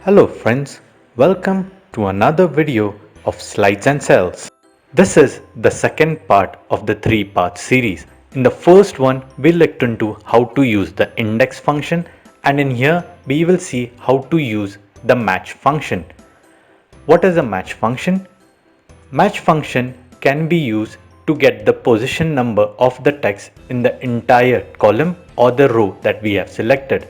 Hello friends, welcome to another video of Slides and Cells. This is the second part of the 3-part series. In the first one, we looked into how to use the index function, and in here we will see how to use the match function. What is a match function? Match function can be used to get the position number of the text in the entire column or the row that we have selected.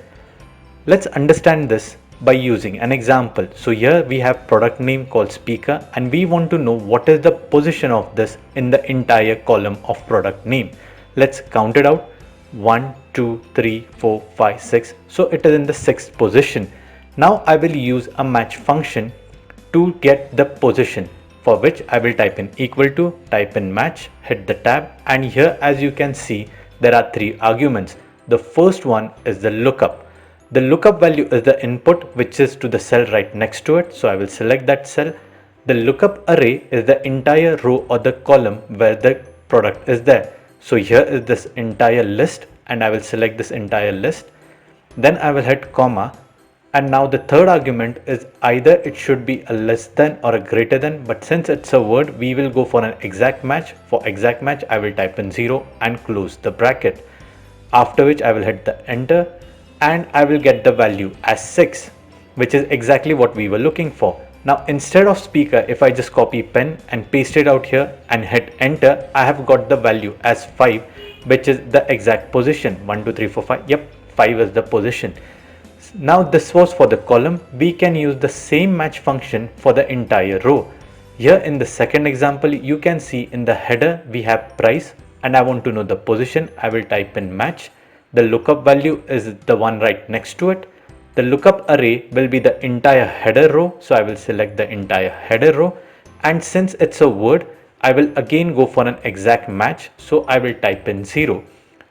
Let's understand this by using an example. So here we have product name called speaker and we want to know what is the position of this in the entire column of product name. Let's count it out. 1, 2, 3, 4, 5, 6. So it is in the 6th position. Now I will use a match function to get the position, for which I will type in equal to, type in match, hit the tab, and here as you can see there are 3 arguments. The first one is the lookup. The lookup value is the input which is to the cell right next to it, so I will select that cell. The lookup array is the entire row or the column where the product is there. So here is this entire list and I will select this entire list. Then I will hit comma, and now the third argument is either it should be a less than or a greater than, but since it's a word we will go for an exact match. For exact match I will type in 0 and close the bracket, after which I will hit the enter and I will get the value as 6, which is exactly what we were looking for. Now instead of speaker, if I just copy pen and paste it out here and hit enter, I have got the value as 5, which is the exact position. 1, 2, 3, 4, 5. Yep, 5 is the position. Now this was for the column. We can use the same match function for the entire row. Here in the second example, you can see in the header we have price and I want to know the position. I will type in match. The lookup value is the one right next to it. The lookup array will be the entire header row, so I will select the entire header row, and since it's a word I will again go for an exact match, so I will type in 0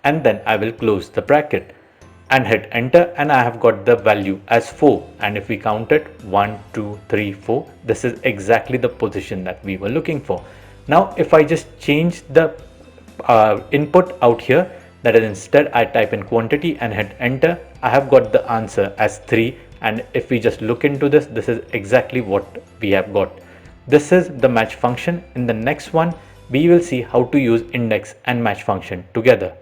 and then I will close the bracket and hit enter, and I have got the value as 4, and if we count it 1, 2, 3, 4, this is exactly the position that we were looking for. Now if I just change the input out here, that is instead I type in quantity and hit enter, I have got the answer as 3, and if we just look into this, this is exactly what we have got. This is the match function. In the next one we will see how to use index and match function together.